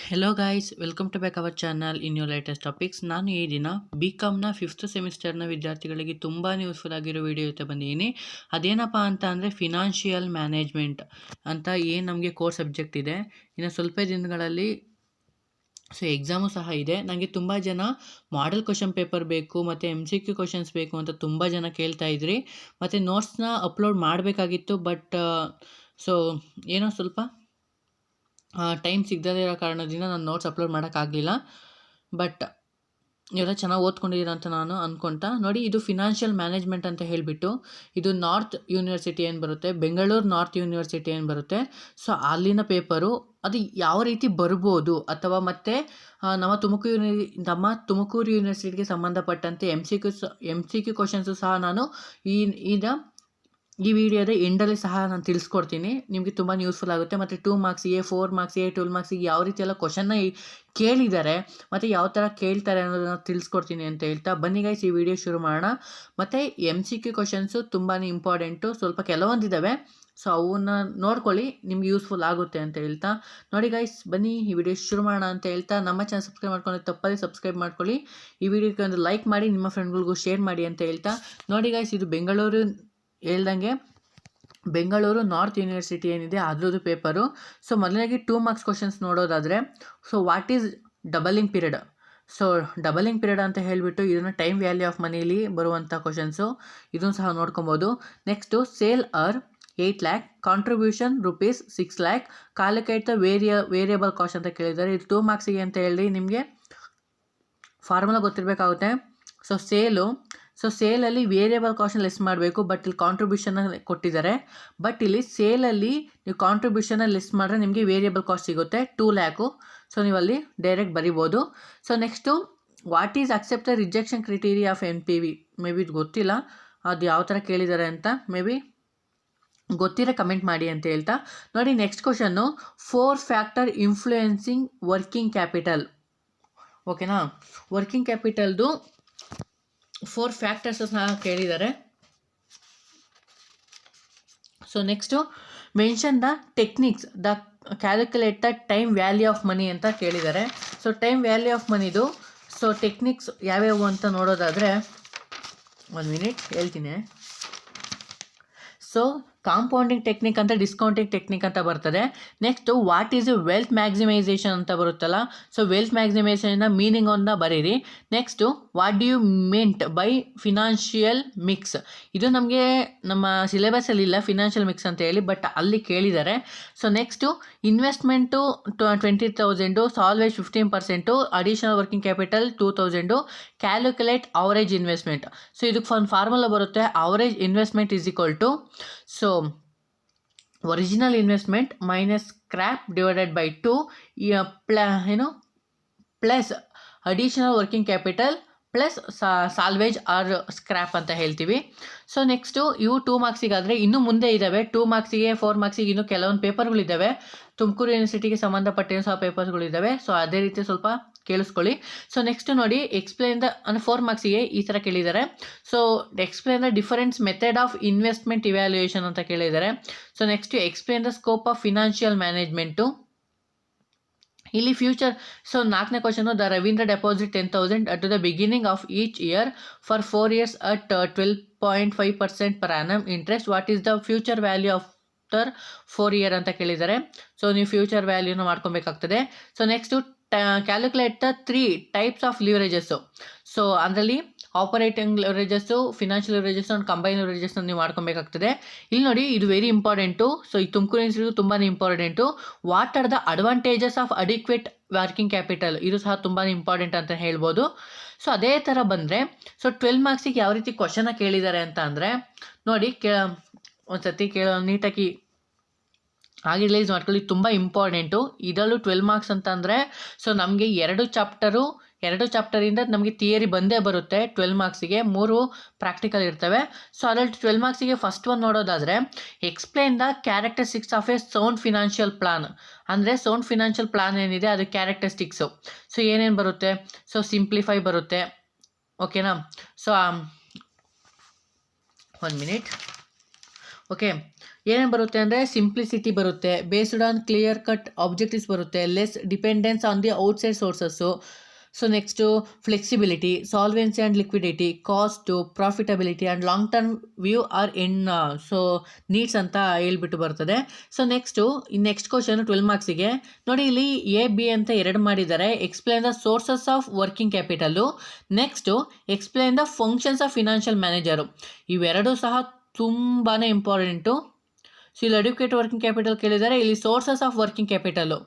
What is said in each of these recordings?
Hello guys, welcome to back our channel in new latest topics. ನಾನು ಈ ದಿನ B ಕಾಮ್ನ 5th ಸೆಮಿಸ್ಟರ್ನ ವಿದ್ಯಾರ್ಥಿಗಳಿಗೆ ತುಂಬಾ ಯೂಸ್ಫುಲ್ ಆಗಿರೋ ವಿಡಿಯೋ ಜೊತೆ ಬಂದಿದ್ದೀನಿ. ಅದೇನಪ್ಪ ಅಂತ ಅಂದರೆ ಫಿನಾನ್ಷಿಯಲ್ ಮ್ಯಾನೇಜ್ಮೆಂಟ್ ಅಂತ ಏನು ನಮಗೆ ಕೋರ್ ಸಬ್ಜೆಕ್ಟ್ ಇದೆ. ಇನ್ನು ಸ್ವಲ್ಪ ದಿನಗಳಲ್ಲಿ ಎಕ್ಸಾಮು ಸಹ ಇದೆ. ನನಗೆ ತುಂಬ ಜನ ಮಾಡೆಲ್ ಕ್ವಶನ್ ಪೇಪರ್ ಬೇಕು ಮತ್ತು MCQ ಕ್ವಶನ್ಸ್ ಬೇಕು ಅಂತ ತುಂಬ ಜನ ಕೇಳ್ತಾ ಇದ್ರಿ. ಮತ್ತು ನೋಟ್ಸ್ನ ಅಪ್ಲೋಡ್ ಮಾಡಬೇಕಾಗಿತ್ತು, ಬಟ್ ಸೊ ಏನೋ ಸ್ವಲ್ಪ ಟೈಮ್ ಸಿಗದೇ ಇರೋ ಕಾರಣದಿಂದ ನಾನು ನೋಟ್ಸ್ ಅಪ್ಲೋಡ್ ಮಾಡೋಕ್ಕಾಗಲಿಲ್ಲ. ಬಟ್ ನೀವೆಲ್ಲ ಚೆನ್ನಾಗಿ ಓದ್ಕೊಂಡಿದ್ದೀರ ಅಂತ ನಾನು ಅಂದ್ಕೊಳ್ತಾ, ನೋಡಿ, ಇದು ಫಿನಾನ್ಷಿಯಲ್ ಮ್ಯಾನೇಜ್ಮೆಂಟ್ ಅಂತ ಹೇಳಿಬಿಟ್ಟು ಇದು ನಾರ್ತ್ ಯೂನಿವರ್ಸಿಟಿ ಏನು ಬರುತ್ತೆ, ಬೆಂಗಳೂರು ನಾರ್ತ್ ಯೂನಿವರ್ಸಿಟಿ ಏನು ಬರುತ್ತೆ, ಸೊ ಅಲ್ಲಿನ ಪೇಪರು ಅದು ಯಾವ ರೀತಿ ಬರ್ಬೋದು, ಅಥವಾ ಮತ್ತು ನಮ್ಮ ತುಮಕೂರು ಯೂನಿವರ್ಸಿಟಿಗೆ ಸಂಬಂಧಪಟ್ಟಂತೆ MCQ ಕ್ವಶನ್ಸು ಸಹ ನಾನು ಈ ವಿಡಿಯೋದ ಎಂಡಲ್ಲಿ ಸಹ ನಾನು ತಿಳಿಸ್ಕೊಡ್ತೀನಿ. ನಿಮಗೆ ತುಂಬಾ ಯೂಸ್ಫುಲ್ ಆಗುತ್ತೆ. ಮತ್ತು 2 ಮಾರ್ಕ್ಸಿಗೆ, 4 ಮಾರ್ಕ್ಸಿಗೆ, 12 ಮಾರ್ಕ್ಸಿಗೆ ಯಾವ ರೀತಿ ಎಲ್ಲ ಕ್ವಶನ್ನ ಕೇಳಿದ್ದಾರೆ ಮತ್ತು ಯಾವ ಥರ ಕೇಳ್ತಾರೆ ಅನ್ನೋದನ್ನು ತಿಳಿಸ್ಕೊಡ್ತೀನಿ ಅಂತ ಹೇಳ್ತಾ, ಬನ್ನಿ ಗೈಸ್, ಈ ವಿಡಿಯೋ ಶುರು ಮಾಡೋಣ. ಮತ್ತು MCQ ಕ್ವಶನ್ಸು ತುಂಬಾ ಇಂಪಾರ್ಟೆಂಟು, ಸ್ವಲ್ಪ ಕೆಲವೊಂದಿದ್ದಾವೆ, ಸೊ ಅವನ್ನ ನೋಡ್ಕೊಳ್ಳಿ, ನಿಮ್ಗೆ ಯೂಸ್ಫುಲ್ ಆಗುತ್ತೆ ಅಂತ ಹೇಳ್ತಾ. ನೋಡಿ ಗೈಸ್, ಬನ್ನಿ ಈ ವಿಡಿಯೋ ಶುರು ಮಾಡೋಣ ಅಂತ ಹೇಳ್ತಾ, ನಮ್ಮ ಚಾನಲ್ ಸಬ್ಸ್ಕ್ರೈಬ್ ಮಾಡ್ಕೊಂಡು ತಪ್ಪಲ್ಲಿ ಸಬ್ಸ್ಕ್ರೈಬ್ ಮಾಡ್ಕೊಳ್ಳಿ, ಈ ವಿಡಿಯೋಕ್ಕೆ ಒಂದು ಲೈಕ್ ಮಾಡಿ, ನಿಮ್ಮ ಫ್ರೆಂಡ್ಗಳಿಗೂ ಶೇರ್ ಮಾಡಿ ಅಂತ ಹೇಳ್ತಾ. ನೋಡಿ ಗೈಸ್, ಇದು ಬೆಂಗಳೂರು ನಾರ್ತ್ ಯೂನಿವರ್ಸಿಟಿ ಏನಿದೆ ಅದ್ರದ್ದು ಪೇಪರು. ಸೊ ಮೊದಲನೇಗೆ 2 ಮಾರ್ಕ್ಸ್ ಕ್ವಶನ್ಸ್ ನೋಡೋದಾದರೆ, so what is doubling period. So doubling period ಅಂತ ಹೇಳಿಬಿಟ್ಟು ಇದನ್ನು ಟೈಮ್ ವ್ಯಾಲ್ಯೂ ಆಫ್ ಮನಿಲಿ ಬರುವಂಥ ಕ್ವಶನ್ಸು, ಇದನ್ನು ಸಹ ನೋಡ್ಕೊಬೋದು. Next sale 8 lakh, contribution rupees 6 lakh, calculate the variable cost ಅಂತ ಕೇಳಿದ್ದಾರೆ. ಇದು 2 ಮಾರ್ಕ್ಸಿಗೆ ಅಂತ ಹೇಳಿ ನಿಮಗೆ ಫಾರ್ಮುಲಾ ಗೊತ್ತಿರಬೇಕಾಗುತ್ತೆ. ಸೊ ಸೇಲಲ್ಲಿ ವೇರಿಯಬಲ್ ಕಾಸ್ಟ್ನ ಲೆಸ್ ಮಾಡಬೇಕು, ಬಟ್ ಇಲ್ಲಿ ಕಾಂಟ್ರಿಬ್ಯೂಷನ್ನ ಕೊಟ್ಟಿದ್ದಾರೆ. ಬಟ್ ಇಲ್ಲಿ ಸೇಲಲ್ಲಿ ನೀವು ಕಾಂಟ್ರಿಬ್ಯೂಷನ್ನ ಲೆಸ್ ಮಾಡಿದ್ರೆ ನಿಮಗೆ ವೇರಿಯಬಲ್ ಕಾಸ್ಟ್ ಸಿಗುತ್ತೆ 2 lakh. ಸೊ ನೀವು ಅಲ್ಲಿ ಡೈರೆಕ್ಟ್ ಬರಿಬೋದು. So next what is accept the rejection criteria of NPV. May be ಇದು ಗೊತ್ತಿಲ್ಲ, ಅದು ಯಾವ ಥರ ಕೇಳಿದ್ದಾರೆ ಅಂತ, ಮೇ ಬಿ ಗೊತ್ತಿರೋ ಕಮೆಂಟ್ ಮಾಡಿ ಅಂತ ಹೇಳ್ತಾ. ನೋಡಿ, next question 4 factor influencing working capital. ಓಕೆನಾ, ವರ್ಕಿಂಗ್ ಕ್ಯಾಪಿಟಲ್ದು 4 ಫ್ಯಾಕ್ಟರ್ಸ್ ಸಹ ಕೇಳಿದ್ದಾರೆ. So next mention the techniques the calculate the time value of money ಅಂತ ಕೇಳಿದ್ದಾರೆ. ಸೊ ಟೈಮ್ ವ್ಯಾಲ್ಯೂ ಆಫ್ ಮನಿದು ಸೊ ಟೆಕ್ನಿಕ್ಸ್ ಯಾವ್ಯಾವು ಅಂತ ನೋಡೋದಾದರೆ, 1 ಮಿನಿಟ್ ಹೇಳ್ತೀನಿ. ಸೊ ಕಾಂಪೌಂಡಿಂಗ್ ಟೆಕ್ನಿಕ್ ಅಂತ, ಡಿಸ್ಕೌಂಟಿಂಗ್ ಟೆಕ್ನಿಕ್ ಅಂತ ಬರ್ತದೆ. Next what is wealth maximisation ಅಂತ ಬರುತ್ತಲ್ಲ, ಸೊ ವೆಲ್ತ್ ಮ್ಯಾಕ್ಸಿಮೈಸೇಷನ್ನ ಮೀನಿಂಗ್ ಅನ್ನ ಬರೀರಿ. Next what do you made by financial mix. ಇದು ನಮಗೆ ನಮ್ಮ ಸಿಲೆಬಸಲ್ಲಿ ಇಲ್ಲ ಫಿನಾನ್ಷಿಯಲ್ ಮಿಕ್ಸ್ ಅಂತ ಹೇಳಿ, ಬಟ್ ಅಲ್ಲಿ ಕೇಳಿದ್ದಾರೆ. So next investment 20,000, salvage 15%, additional working capital 2,000, calculate average investment. So ಇದಕ್ಕೆ ಒಂದು ಫಾರ್ಮುಲಾ ಬರುತ್ತೆ, average investment is equal to so original investment minus scrap divided by 2 plus additional working capital plus salvage or scrap ಅಂತ ಹೇಳ್ತೀವಿ. So next ಇವು 2 ಮಾರ್ಕ್ಸಿಗಾದರೆ ಇನ್ನೂ ಮುಂದೆ ಇದ್ದಾವೆ. 2 ಮಾರ್ಕ್ಸಿಗೆ, 4 ಮಾರ್ಕ್ಸಿಗೆ ಇನ್ನೂ ಕೆಲವೊಂದು ಪೇಪರ್ಗಳಿದ್ದಾವೆ. ತುಮಕೂರು ಯೂನಿವರ್ಸಿಟಿಗೆ ಸಂಬಂಧಪಟ್ಟಿರೋ ಸಹ ಪೇಪರ್ಸ್ಗಳಿದ್ದಾವೆ. ಸೊ ಅದೇ ರೀತಿ ಸ್ವಲ್ಪ ಕೇಳಿಸ್ಕೊಳ್ಳಿ. ಸೊ ನೆಕ್ಸ್ಟ್ ನೋಡಿ, ಎಕ್ಸ್ಪ್ಲೇನ್ ದ 4 ಮಾರ್ಕ್ಸಿಗೆ ಈ ಥರ ಕೇಳಿದ್ದಾರೆ. So explain the difference method of investment evaluation ಅಂತ ಕೇಳಿದ್ದಾರೆ. So next explain the scope of financial management. ಇಲ್ಲಿ ಫ್ಯೂಚರ್. ಸೊ 4ನೇ question, the Ravindra deposit 10,000 at the beginning of each year for 4 years at 12.5% per annum interest. What is the future value after 4 year ಅಂತ ಕೇಳಿದ್ದಾರೆ. So ನೀವು future ವ್ಯಾಲ್ಯೂನ ಮಾಡ್ಕೊಬೇಕಾಗ್ತದೆ. So next calculate the 3 types of leverages. So ಅದರಲ್ಲಿ operating leverages, financial leverages and combine ಲಿವರೇಜಸ್ನ ನೀವು ಮಾಡ್ಕೊಬೇಕಾಗ್ತದೆ. ಇಲ್ಲಿ ನೋಡಿ, ಇದು ವೆರಿ ಇಂಪಾರ್ಟೆಂಟು. ಸೊ ಈ ತುಮಕೂರು ಯೂನಿವರ್ಸಿಟಿ ತುಂಬಾ ಇಂಪಾರ್ಟೆಂಟು. What are the advantages of adequate working capital, ಇದು ಸಹ ತುಂಬಾ ಇಂಪಾರ್ಟೆಂಟ್ ಅಂತ ಹೇಳ್ಬೋದು. ಸೊ ಅದೇ ಥರ ಬಂದರೆ, ಸೊ 12 ಮಾರ್ಕ್ಸಿಗೆ ಯಾವ ರೀತಿ ಕ್ವಶನ್ನ ಕೇಳಿದ್ದಾರೆ ಅಂತ ಅಂದರೆ, ನೋಡಿ, ಒಂದ್ಸತಿ ನೀಟಾಗಿ ಹಾಗೆ ರಿಲೈಸ್ ಮಾಡ್ಕೊಳ್ಳಿ, ತುಂಬ ಇಂಪಾರ್ಟೆಂಟು. ಇದರಲ್ಲೂ 12 ಮಾರ್ಕ್ಸ್ ಅಂತ ಅಂದರೆ, ಸೊ ನಮಗೆ 2 ಚಾಪ್ಟರಿಂದ ನಮಗೆ ಥಿಯರಿ ಬಂದೇ ಬರುತ್ತೆ. 12 ಮಾರ್ಕ್ಸಿಗೆ 3 ಪ್ರಾಕ್ಟಿಕಲ್ ಇರ್ತವೆ. ಸೊ ಅದರಲ್ಲಿ 12 ಮಾರ್ಕ್ಸಿಗೆ ಫಸ್ಟ್ ಒನ್ ನೋಡೋದಾದರೆ, explain the characteristics of A sound financial plan. ಅಂದರೆ ಸೌಂಡ್ ಫಿನಾನ್ಷಿಯಲ್ ಪ್ಲಾನ್ ಏನಿದೆ ಅದು ಕ್ಯಾರೆಕ್ಟರಿಸ್ಟಿಕ್ಸು. ಸೊ ಏನೇನು ಬರುತ್ತೆ, ಸೊ ಸಿಂಪ್ಲಿಫೈ ಬರುತ್ತೆ. ಓಕೆನಾ. So 1 minute. ಓಕೆ, ಏನೇನು ಬರುತ್ತೆ ಅಂದರೆ ಸಿಂಪ್ಲಿಸಿಟಿ ಬರುತ್ತೆ, based on clear cut objectives ಬರುತ್ತೆ, less dependence on the outside sources. So next flexibility, solvency and liquidity, cost, profitability and long term view are so needs ಅಂತ ಹೇಳ್ಬಿಟ್ಟು ಬರ್ತದೆ. ಸೊ ನೆಕ್ಸ್ಟ್ ಕ್ವಶನ್ 12 ಮಾರ್ಕ್ಸಿಗೆ ನೋಡಿ. ಇಲ್ಲಿ A-B ಅಂತ 2 ಮಾಡಿದ್ದಾರೆ. Explain the sources of working capital, next explain the functions of financial manager. ಇವೆರಡೂ ಸಹ ತುಂಬಾ ಇಂಪಾರ್ಟೆಂಟು. ಸೊ ಇಲ್ಲಿ ಅಡ್ಯುಕೇಟ್ ವರ್ಕಿಂಗ್ ಕ್ಯಾಪಿಟಲ್ ಕೇಳಿದ್ದಾರೆ, ಇಲ್ಲಿ sources of working capital.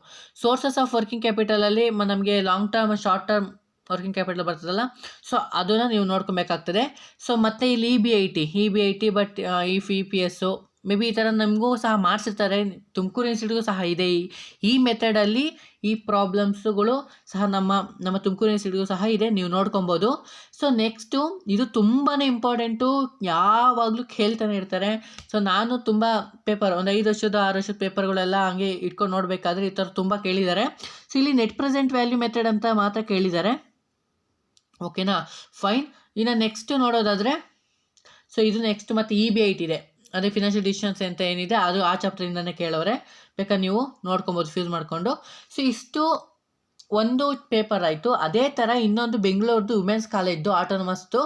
Sources of working ಕ್ಯಾಪಿಟಲಲ್ಲಿ ನಮಗೆ long term, short term working capital ಬರ್ತದಲ್ಲ, ಸೊ ಅದನ್ನು ನೀವು ನೋಡ್ಕೊಬೇಕಾಗ್ತದೆ. ಸೊ ಮತ್ತು ಇಲ್ಲಿ EBIT but EPS may be ಈ ಥರ ನಮಗೂ ಸಹ ಮಾಡಿಸಿರ್ತಾರೆ. ತುಮಕೂರು ಇನ್ಸ್ಟಿಟ್ಯೂಟ್ಗೂ ಸಹ ಇದೆ ಈ ಮೆಥಡಲ್ಲಿ. ಈ ಪ್ರಾಬ್ಲಮ್ಸ್ಗಳು ಸಹ ನಮ್ಮ ತುಮಕೂರು ಇನ್ಸ್ಟಿಟ್ಯೂಟ್ಗೂ ಸಹ ಇದೆ, ನೀವು ನೋಡ್ಕೊಬೋದು. ಸೊ ನೆಕ್ಸ್ಟು ಇದು ತುಂಬಾ ಇಂಪಾರ್ಟೆಂಟು, ಯಾವಾಗಲೂ ಕೇಳ್ತಾನೆ ಇರ್ತಾರೆ. ಸೊ ನಾನು ತುಂಬ ಪೇಪರ್ ಒಂದು 5 ವರ್ಷದ 6 ವರ್ಷದ ಪೇಪರ್ಗಳೆಲ್ಲ ಹಂಗೆ ಇಟ್ಕೊಂಡು ನೋಡಬೇಕಾದ್ರೆ ಈ ಥರ ತುಂಬ ಕೇಳಿದ್ದಾರೆ. ಸೊ ಇಲ್ಲಿ ನೆಟ್ ಪ್ರೆಸೆಂಟ್ ವ್ಯಾಲ್ಯೂ ಮೆಥಡ್ ಅಂತ ಮಾತ್ರ ಕೇಳಿದ್ದಾರೆ. ಓಕೆನಾ, ಫೈನ್. ಇನ್ನು ನೆಕ್ಸ್ಟ್ ನೋಡೋದಾದರೆ, ಸೊ ಇದು ನೆಕ್ಸ್ಟ್ ಮತ್ತು EBIT ಇದೆ, ಅದೇ ಫಿನಾನ್ಷಿಯಲ್ ಡಿಸಿಷನ್ಸ್ ಅಂತ ಏನಿದೆ ಅದು ಆ ಚಾಪ್ಟರಿಂದನೇ ಕೇಳೋರೆ, ಬೇಕಾದ್ರೆ ನೀವು ನೋಡ್ಕೊಬೋದು ಫ್ಯೂಸ್ ಮಾಡಿಕೊಂಡು. ಸೊ ಇಷ್ಟು ಒಂದು ಪೇಪರ್ ಆಯಿತು. ಅದೇ ಥರ ಇನ್ನೊಂದು ಬೆಂಗಳೂರದು ವುಮೆನ್ಸ್ ಕಾಲೇಜ್ದು ಆಟೋನಮಸ್ದು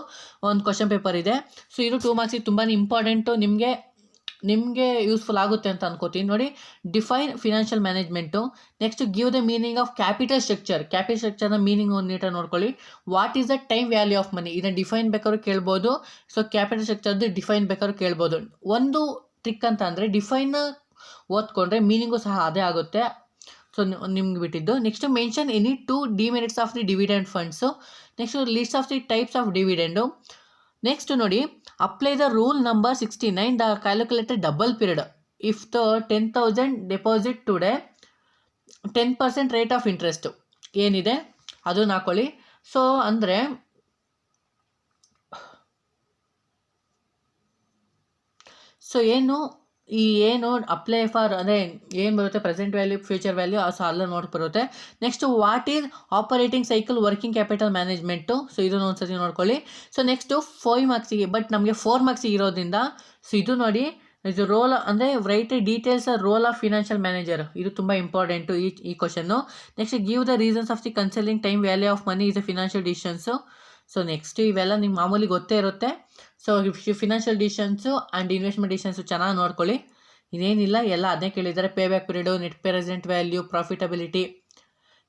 ಒಂದು ಕ್ವಶನ್ ಪೇಪರ್ ಇದೆ. ಸೊ ಇದು 2 ಮಾರ್ಕ್ಸಿಗೆ ತುಂಬಾ ಇಂಪಾರ್ಟೆಂಟು, ನಿಮಗೆ ಯೂಸ್ಫುಲ್ ಆಗುತ್ತೆ ಅಂತ ಅನ್ಕೋತೀನಿ. ನೋಡಿ, define financial management, next give the meaning of capital ಸ್ಟ್ರಕ್ಚರ್ನ ಮೀನಿಂಗ್ ಒಂದು ನೀಟಾಗಿ ನೋಡ್ಕೊಳ್ಳಿ. What is the time value of ಮನಿ, ಇದನ್ನು ಡಿಫೈನ್ ಬೇಕಾದ್ರೂ ಕೇಳ್ಬೋದು. ಸೊ ಕ್ಯಾಪಿಟಲ್ ಸ್ಟ್ರಕ್ಚರ್ದು ಡಿಫೈನ್ ಬೇಕಾದ್ರೂ ಕೇಳ್ಬೋದು. ಒಂದು ಟ್ರಿಕ್ ಅಂತ ಅಂದರೆ ಡಿಫೈನ್ ಓದ್ಕೊಂಡ್ರೆ ಮೀನಿಂಗು ಸಹ ಅದೇ ಆಗುತ್ತೆ. ಸೊ ನಿಮ್ಗೆ ಬಿಟ್ಟಿದ್ದು. Next mention any 2 demerits of the dividend funds, next list of the types of dividend. Next ನೋಡಿ, apply the rule number 69 the calculated double period if the 10,000 deposit today 10% rate of interest ಏನಿದೆ ಅದನ್ನು ಹಾಕೊಳ್ಳಿ. So ಅಂದರೆ ಏನು apply for ಅಂದರೆ ಏನು ಬರುತ್ತೆ, present value, future value, so ಅಲ್ಲ ನೋಡಿ ಬರುತ್ತೆ. Next what is operating cycle working capital management, so ಇದನ್ನು ಒಂದ್ಸತಿ ನೋಡ್ಕೊಳ್ಳಿ. ಸೊ ನೆಕ್ಸ್ಟು 5 ಮಾರ್ಕ್ಸಿಗೆ, ಬಟ್ ನಮಗೆ 4 ಮಾರ್ಕ್ಸಿಗೆ ಇರೋದ್ರಿಂದ ಸೊ ಇದು ನೋಡಿ, ಇದು ರೋಲ್ ಅಂದರೆ right details role of financial manager, ಇದು ತುಂಬ ಇಂಪಾರ್ಟೆಂಟು ಈ question. Next give the reasons of the consulting time value of money is the financial decisions. So next ಇವೆಲ್ಲ ನಿಮ್ಗೆ ಮಾಮೂಲಿ ಗೊತ್ತೇ ಇರುತ್ತೆ. So financial decisions and investment decisions ಚೆನ್ನಾಗಿ ನೋಡ್ಕೊಳ್ಳಿ. ಇದೇನಿಲ್ಲ, ಎಲ್ಲ ಅದೇ ಕೇಳಿದ್ದಾರೆ. Pay back period, net present value, profitability.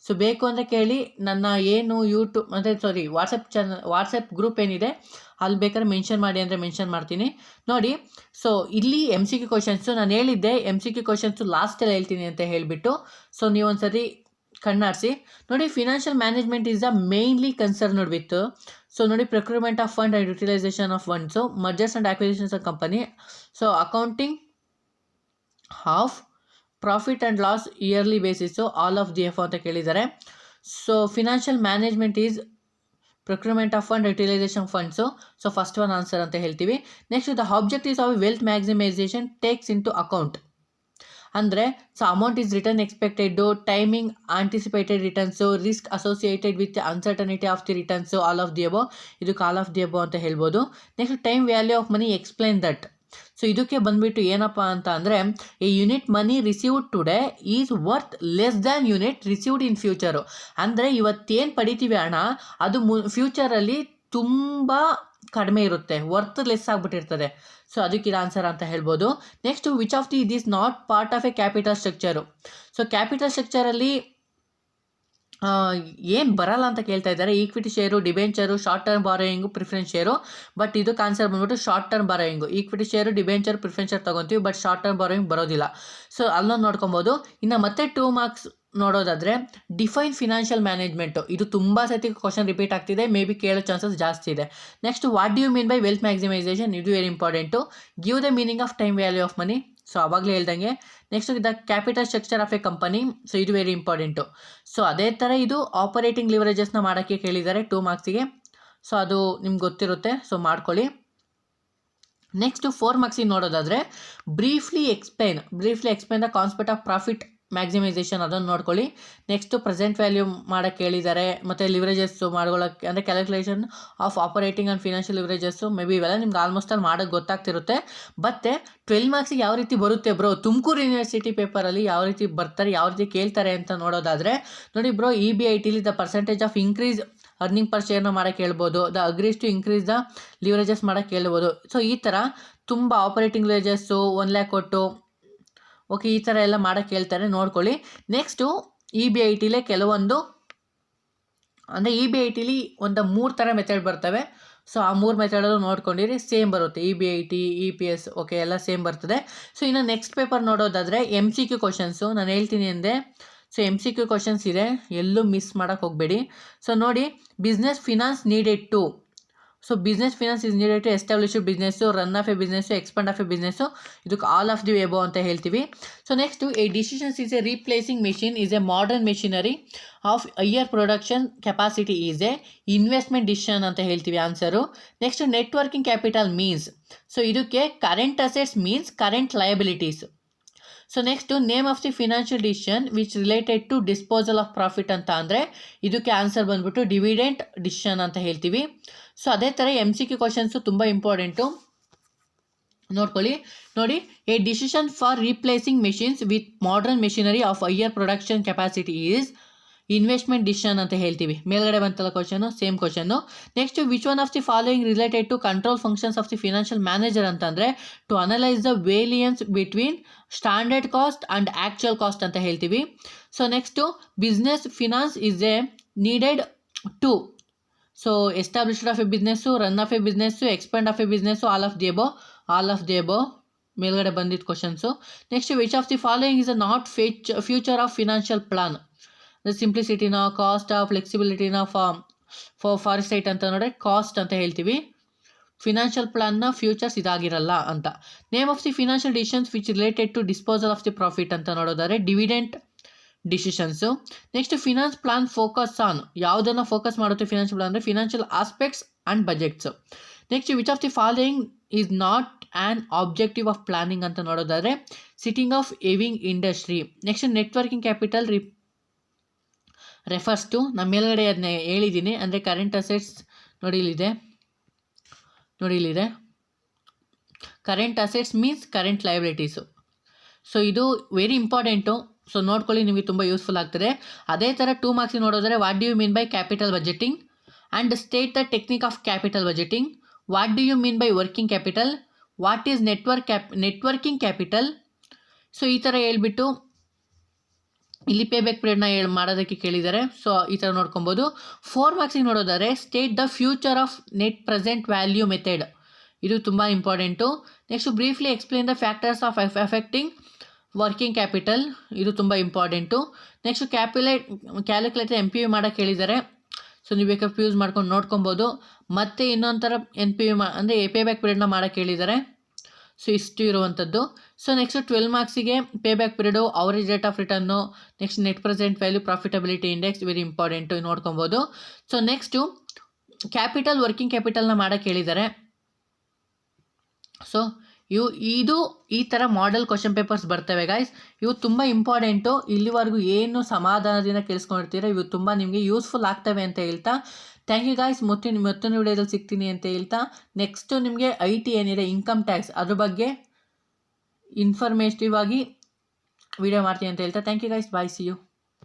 So ಬೇಕು ಅಂದರೆ ಕೇಳಿ, ನನ್ನ ಏನು ಯೂಟ್ಯೂಬ್ ವಾಟ್ಸಪ್ ಗ್ರೂಪ್ ಏನಿದೆ ಅಲ್ಲಿ ಬೇಕಾದ್ರೆ ಮೆನ್ಷನ್ ಮಾಡಿ ಅಂದರೆ ಮೆನ್ಷನ್ ಮಾಡ್ತೀನಿ. ನೋಡಿ, ಸೊ ಇಲ್ಲಿ MCQ ಕ್ವಶನ್ಸು ನಾನು ಹೇಳಿದ್ದೆ, MCQ ಕ್ವಶನ್ಸು ಲಾಸ್ಟಲ್ಲಿ ಹೇಳ್ತೀನಿ ಅಂತ ಹೇಳಿಬಿಟ್ಟು. ಸೊ ನೀವು ಒಂದ್ಸರಿ ಕಣ್ಣಾಡಿಸಿ ನೋಡಿ. Financial management is the mainly concerned with, so ನೋಡಿ, procurement of fund and utilisation of funds, mergers and acquisitions of company, so accounting of profit and loss yearly basis, all of the F ಅಂತ ಕೇಳಿದ್ದಾರೆ. So financial management is procurement of fund utilisation funds, so first one answer ಅಂತ ಹೇಳ್ತೀವಿ. Next the objectives of wealth maximisation takes in to account ಅಂದರೆ, so amount is return ಎಕ್ಸ್ಪೆಕ್ಟೆಡ್ಡು, timing anticipated returns, risk associated with uncertainty of the returns, all of the above, ಇದಕ್ಕೆ all of the above ಅಂತ ಹೇಳ್ಬೋದು. Next time value of money explain that. So ಇದಕ್ಕೆ ಬಂದುಬಿಟ್ಟು ಏನಪ್ಪ ಅಂತ ಅಂದರೆ, A unit money received today is worth less than unit received in future. ಅಂದರೆ ಇವತ್ತೇನು ಪಡಿತೀವಿ ಹಣ, ಅದು ಫ್ಯೂಚರಲ್ಲಿ ತುಂಬ ಕಡಿಮೆ ಇರುತ್ತೆ, ವರ್ತ್ ಲೆಸ್ ಆಗಿಬಿಟ್ಟಿರ್ತದೆ. ಸೊ ಅದಕ್ಕೆ ಇದು ಆನ್ಸರ್ ಅಂತ ಹೇಳ್ಬೋದು. Next which of the is not part of a capital structure. So capital ಸ್ಟ್ರಕ್ಚರಲ್ಲಿ ಏನು ಬರಲ್ಲ ಅಂತ ಕೇಳ್ತಾ ಇದ್ದಾರೆ. Equity share, debenture, short term borrowing, preference share. But ಇದಕ್ಕೆ ಆನ್ಸರ್ ಬಂದ್ಬಿಟ್ಟು short term borrowing. Equity share, debenture, preference share ತೊಗೊತೀವಿ, but short term borrowing ಬರೋದಿಲ್ಲ. ಸೊ ಅಲ್ಲೊಂದು ನೋಡ್ಕೊಬೋದು. ಇನ್ನು ಮತ್ತೆ 2 ಮಾರ್ಕ್ಸ್ ನೋಡೋದಾದರೆ, ಡಿಫೈನ್ ಫಿನಾನ್ಷಿಯಲ್ ಮ್ಯಾನೇಜ್ಮೆಂಟು, ಇದು ತುಂಬ ಸತಿ ಕ್ವಶನ್ ರಿಪೀಟ್ ಆಗ್ತಿದೆ, ಮೇ ಬಿ ಕೇಳೋ ಚಾನ್ಸಸ್ ಜಾಸ್ತಿ ಇದೆ. Next what do you mean by wealth maximisation, ಇದು very important. Give the meaning of time value of money, so ಅವಾಗಲೇ ಹೇಳ್ದಂಗೆ. Next the capital structure of a company, so ಇದು very important. So ಅದೇ ಥರ ಇದು operating ಲಿವರೇಜಸ್ನ ಮಾಡೋಕ್ಕೆ ಕೇಳಿದ್ದಾರೆ 2 ಮಾರ್ಕ್ಸಿಗೆ. So ಅದು ನಿಮ್ಗೆ ಗೊತ್ತಿರುತ್ತೆ, ಸೊ ಮಾಡ್ಕೊಳ್ಳಿ. ನೆಕ್ಸ್ಟ್ 4 ಮಾರ್ಕ್ಸಿಗೆ ನೋಡೋದಾದರೆ, briefly explain the concept of profit maximisation ಅದನ್ನು ನೋಡ್ಕೊಳ್ಳಿ. ನೆಕ್ಸ್ಟು ಪ್ರೆಸೆಂಟ್ ವ್ಯಾಲ್ಯೂ ಮಾಡೋಕ್ಕೆ ಹೇಳಿದ್ದಾರೆ, ಮತ್ತು ಲಿವರೇಜಸ್ಸು ಮಾಡ್ಕೊಳ್ಳೋಕ್ಕೆ ಅಂದರೆ calculation of operating and financial leverages may be ಇವೆಲ್ಲ ನಿಮ್ಗೆ ಆಲ್ಮೋಸ್ಟ್ ಅಲ್ಲಿ ಮಾಡೋಕ್ಕೆ ಗೊತ್ತಾಗ್ತಿರುತ್ತೆ. ಮತ್ತು 12 ಮಾರ್ಕ್ಸಿಗೆ ಯಾವ ರೀತಿ ಬರುತ್ತೆ ಬ್ರೋ, ತುಮಕೂರು ಯೂನಿವರ್ಸಿಟಿ ಪೇಪರಲ್ಲಿ ಯಾವ ರೀತಿ ಬರ್ತಾರೆ, ಯಾವ ರೀತಿ ಕೇಳ್ತಾರೆ ಅಂತ ನೋಡೋದಾದರೆ ನೋಡಿ ಬ್ರೋ, EBITಲಿ the percentage of increase earning per ಶೇರ್ನ ಮಾಡೋಕ್ಕೆ ಹೇಳ್ಬೋದು, the agrees to increase the leverages ಮಾಡೋಕ್ಕೆ ಹೇಳ್ಬೋದು. ಸೊ ಈ ಥರ ತುಂಬ ಆಪರೇಟಿಂಗ್ ಲಿವರೇಜಸ್ಸು 1 lakh ಕೊಟ್ಟು ಓಕೆ ಈ ಥರ ಎಲ್ಲ ಮಾಡೋಕ್ಕೆ ಹೇಳ್ತಾರೆ, ನೋಡ್ಕೊಳ್ಳಿ. ನೆಕ್ಸ್ಟು EBITಲೇ ಕೆಲವೊಂದು ಅಂದರೆ EBITಲಿ ಒಂದು 3 ಥರ ಮೆಥಡ್ ಬರ್ತವೆ. ಸೊ ಆ 3 ಮೆಥಡಲ್ಲೂ ನೋಡ್ಕೊಂಡಿರಿ, ಸೇಮ್ ಬರುತ್ತೆ. EBIT EPS ಓಕೆ ಎಲ್ಲ ಸೇಮ್ ಬರ್ತದೆ. ಸೊ ಇನ್ನು ನೆಕ್ಸ್ಟ್ ಪೇಪರ್ ನೋಡೋದಾದರೆ MCQ ಕ್ವಶನ್ಸು ನಾನು ಹೇಳ್ತೀನಿ ಅಂದೆ. ಸೊ MCQ ಕ್ವಶನ್ಸ್ ಇದೆ, ಎಲ್ಲೂ ಮಿಸ್ ಮಾಡೋಕ್ಕೆ ಹೋಗಬೇಡಿ. ಸೊ ನೋಡಿ, business finance needed to, so business finance is needed to establish business, run of a business, expand of a business, ಇದಕ್ಕೆ ಆಲ್ ಆಫ್ ದಿ ಎಬೋ ಅಂತ ಹೇಳ್ತೀವಿ. So next a decisions is a replacing machine is a modern machinery of higher production capacity is a investment decision ಅಂತ ಹೇಳ್ತೀವಿ answer. Next networking capital means, so ಇದಕ್ಕೆ current assets means current liabilities. So next name of the financial decision which related to disposal of profit ಅಂತ ಅಂದರೆ ಇದಕ್ಕೆ answer ಬಂದ್ಬಿಟ್ಟು dividend decision ಅಂತ ಹೇಳ್ತೀವಿ. So ಅದೇ ಥರ MCQ ಕ್ವಶನ್ಸು ತುಂಬ ಇಂಪಾರ್ಟೆಂಟು, ನೋಡ್ಕೊಳ್ಳಿ. ನೋಡಿ, a decision for replacing machines with modern machinery of higher production capacity is investment decision ಅಂತ ಹೇಳ್ತೀವಿ. ಮೇಲ್ಗಡೆ ಬಂತಲ್ಲ question, same question. Next which one of the following related to control functions of the financial manager ಅಂತಂದರೆ to analyse the variance between standard cost and actual cost ಅಂತ ಹೇಳ್ತೀವಿ. So next business finance is a needed to, so established of a business, run of a business, expand of a business, all of the above ಮೇಲ್ಗಡೆ ಬಂದಿದ್ದ questions. Next which of the following is a not future of financial plan, ಸಿಂಪ್ಲಿಸಿಟಿನ, cost, ಫ್ಲೆಕ್ಸಿಬಿಲಿಟಿನ, foresight ಅಂತ ನೋಡಿದ್ರೆ cost ಅಂತ ಹೇಳ್ತೀವಿ. Financial ಪ್ಲಾನ್ನ futures ಇದಾಗಿರಲ್ಲ ಅಂತ. Name of the financial decisions which related to disposal of the profit ಅಂತ ನೋಡೋದಾದ್ರೆ dividend decisions. Next finance plan focus on, ಯಾವುದನ್ನು ಫೋಕಸ್ ಮಾಡುತ್ತೆ ಫಿನಾನ್ಷಿಯಲ್ ಪ್ಲಾನ್ ಅಂದರೆ financial aspects and budgets. Next which of the following is not an objective of planning ಅಂತ ನೋಡೋದಾದರೆ setting of having industry. Next networking capital refers to, ನಮ್ಮ ಮೇಲ್ಗಡೆ ಅದನ್ನ ಹೇಳಿದ್ದೀನಿ, ಅಂದರೆ ಕರೆಂಟ್ ಅಸೆಟ್ಸ್ ನೋಡಿ ಇಲ್ಲಿದೆ current assets means current liabilities. So ಇದು ವೆರಿ ಇಂಪಾರ್ಟೆಂಟು, ಸೊ ನೋಡ್ಕೊಳ್ಳಿ, ನಿಮಗೆ ತುಂಬ ಯೂಸ್ಫುಲ್ ಆಗ್ತದೆ. ಅದೇ ಥರ 2 ಮಾರ್ಕ್ಸ್ ನೋಡೋದಾದರೆ what do you mean by capital budgeting and state the technique of capital budgeting, what do you mean by working capital, what is networking capital. So ಈ ಥರ ಹೇಳ್ಬಿಟ್ಟು ಇಲ್ಲಿ ಪೇಬ್ಯಾಕ್ ಪೀರಿಯಡ್ನ ಮಾಡೋದಕ್ಕೆ ಕೇಳಿದ್ದಾರೆ. ಸೊ ಈ ಥರ ನೋಡ್ಕೊಬೋದು. 4 ಮಾರ್ಕ್ಸಿಗೆ ನೋಡೋದಾದರೆ state the future of net present value method, ಇದು ತುಂಬ important. Next briefly explain the factors of affecting working capital, ಇದು ತುಂಬ ಇಂಪಾರ್ಟೆಂಟು. ನೆಕ್ಸ್ಟ್ ಕ್ಯಾಲ್ಕುಲೇಟರ್ MPV ಮಾಡೋಕ್ಕೆ ಹೇಳಿದ್ದಾರೆ. ಸೊ ನೀವು ಬೇಕಾದ್ರೆ ಯೂಸ್ ಮಾಡ್ಕೊಂಡು ನೋಡ್ಕೊಬೋದು. ಮತ್ತು ಇನ್ನೊಂದು ಥರ NPV ಅಂದರೆ ಪೇಬ್ಯಾಕ್ ಪೀರಿಯಡ್ನ ಮಾಡೋಕ್ಕೆ ಹೇಳಿದ್ದಾರೆ. ಸೊ ಇಷ್ಟು ಇರುವಂಥದ್ದು. ಸೊ ನೆಕ್ಸ್ಟ್ 12 ಮಾರ್ಕ್ಸಿಗೆ payback period, average rate of return, next net present value, profitability index, very important, ನೋಡ್ಕೊಬೋದು. ಸೊ ನೆಕ್ಸ್ಟು ಕ್ಯಾಪಿಟಲ್ ವರ್ಕಿಂಗ್ ಕ್ಯಾಪಿಟಲ್ನ ಮಾಡೋಕ್ಕೆ ಹೇಳಿದ್ದಾರೆ. ಸೊ ಇದು ಈ ಥರ ಮಾಡೆಲ್ ಕ್ವಶನ್ ಪೇಪರ್ಸ್ ಬರ್ತವೆ ಗೈಸ್, ಇವು ತುಂಬ ಇಂಪಾರ್ಟೆಂಟು. ಇಲ್ಲಿವರೆಗೂ ಏನು ಸಮಾಧಾನದಿಂದ ಕೇಳಿಸ್ಕೊಂಡಿರ್ತೀರ, ಇವು ತುಂಬ ನಿಮಗೆ ಯೂಸ್ಫುಲ್ ಆಗ್ತವೆ ಅಂತ ಹೇಳ್ತಾ ಥ್ಯಾಂಕ್ ಯು ಗಾಯ್ಸ್. ಮತ್ತೊಂದು ವಿಡಿಯೋದಲ್ಲಿ ಸಿಗ್ತೀನಿ ಅಂತ ಹೇಳ್ತಾ, ನೆಕ್ಸ್ಟು ನಿಮಗೆ IT ಏನಿದೆ ಇನ್ಕಮ್ ಟ್ಯಾಕ್ಸ್ ಅದ್ರ ಬಗ್ಗೆ ಇನ್ಫಾರ್ಮೇಟಿವ್ ಆಗಿ ವಿಡಿಯೋ ಮಾಡ್ತೀನಿ ಅಂತ ಹೇಳ್ತಾ thank you guys, bye, see you.